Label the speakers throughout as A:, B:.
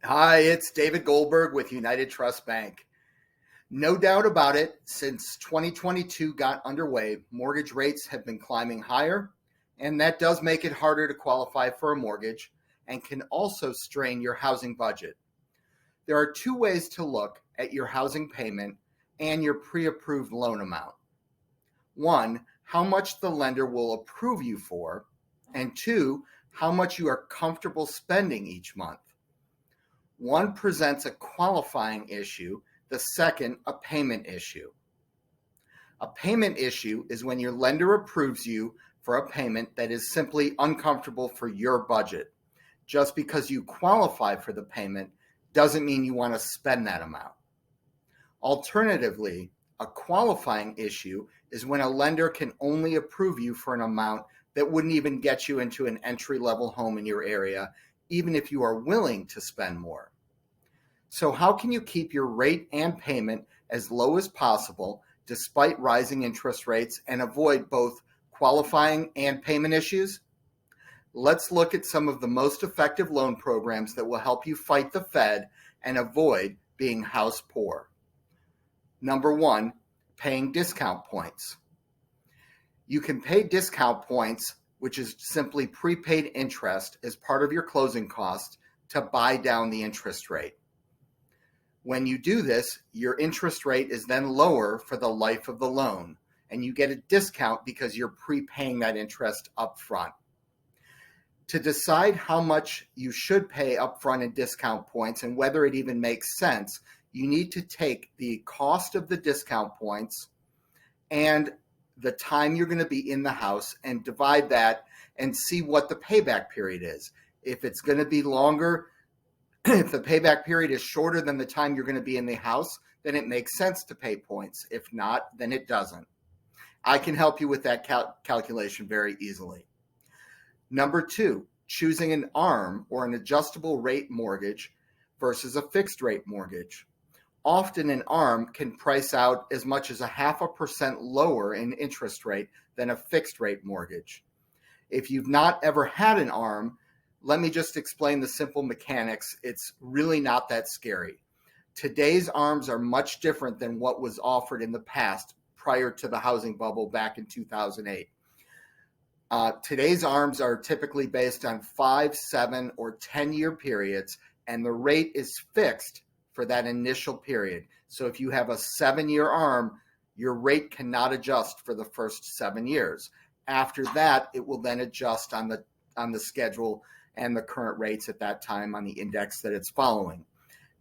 A: Hi, it's David Goldberg with United Trust Bank. No doubt about it, since 2022 got underway, mortgage rates have been climbing higher, and that does make it harder to qualify for a mortgage and can also strain your housing budget. There are two ways to look at your housing payment and your pre-approved loan amount. One, how much the lender will approve you for, and two, how much you are comfortable spending each month. One presents a qualifying issue, the second, a payment issue. A payment issue is when your lender approves you for a payment that is simply uncomfortable for your budget. Just because you qualify for the payment doesn't mean you want to spend that amount. Alternatively, a qualifying issue is when a lender can only approve you for an amount that wouldn't even get you into an entry-level home in your area, even if you are willing to spend more. So how can you keep your rate and payment as low as possible despite rising interest rates and avoid both qualifying and payment issues? Let's look at some of the most effective loan programs that will help you fight the Fed and avoid being house poor. Number one, paying discount points. You can pay discount points, which is simply prepaid interest as part of your closing cost to buy down the interest rate. When you do this, your interest rate is then lower for the life of the loan, and you get a discount because you're prepaying that interest up front. To decide how much you should pay upfront in discount points and whether it even makes sense, you need to take the cost of the discount points and the time you're going to be in the house and divide that and see what the payback period is. If it's going to be longer, if the payback period is shorter than the time you're going to be in the house, then it makes sense to pay points. If not, then it doesn't. I can help you with that calculation very easily. Number two, choosing an ARM or an adjustable rate mortgage versus a fixed rate mortgage. Often an ARM can price out as much as 0.5% lower in interest rate than a fixed rate mortgage. If you've not ever had an ARM, let me just explain the simple mechanics. It's really not that scary. Today's ARMs are much different than what was offered in the past prior to the housing bubble back in 2008. Today's ARMs are typically based on 5, 7, or 10-year periods, and the rate is fixed for that initial period. So if you have a 7-year ARM, your rate cannot adjust for the first 7 years. After that, it will then adjust on the schedule and the current rates at that time on the index that it's following.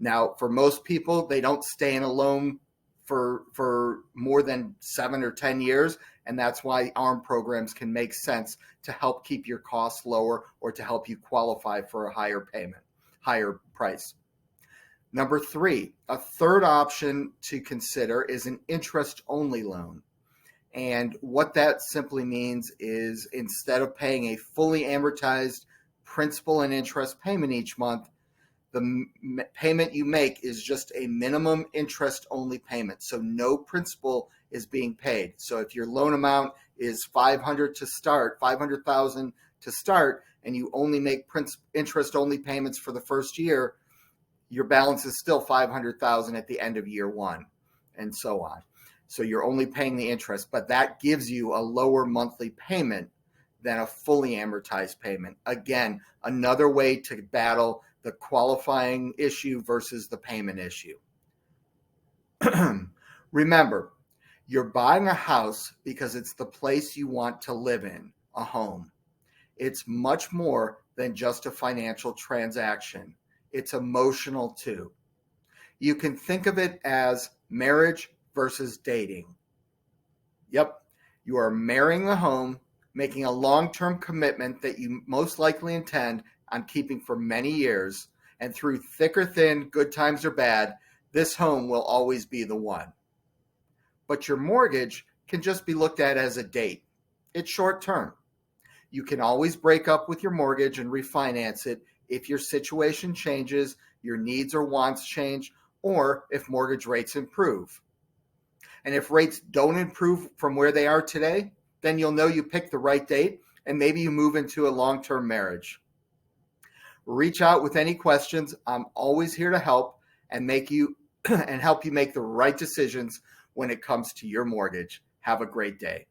A: Now, for most people, they don't stay in a loan for more than 7 or 10 years, and that's why ARM programs can make sense to help keep your costs lower or to help you qualify for a higher payment, higher price. Number three, a third option to consider is an interest-only loan. And what that simply means is instead of paying a fully amortized principal and interest payment each month, the payment you make is just a minimum interest only payment. So no principal is being paid. So if your loan amount is $500,000 to start, and you only make interest only payments for the first year, your balance is still $500,000 at the end of year one, and so on. So you're only paying the interest, but that gives you a lower monthly payment than a fully amortized payment. Again, another way to battle the qualifying issue versus the payment issue. Remember, you're buying a house because it's the place you want to live in, a home. It's much more than just a financial transaction. It's emotional too. You can think of it as marriage versus dating. Yep, you are marrying the home, making a long-term commitment that you most likely intend on keeping for many years, and through thick or thin, good times or bad, this home will always be the one. But your mortgage can just be looked at as a date. It's short-term. You can always break up with your mortgage and refinance it if your situation changes, your needs or wants change, or if mortgage rates improve. And if rates don't improve from where they are today, then you'll know you picked the right date and maybe you move into a long-term marriage. Reach out with any questions. I'm always here to help and help you make the right decisions when it comes to your mortgage. Have a great day.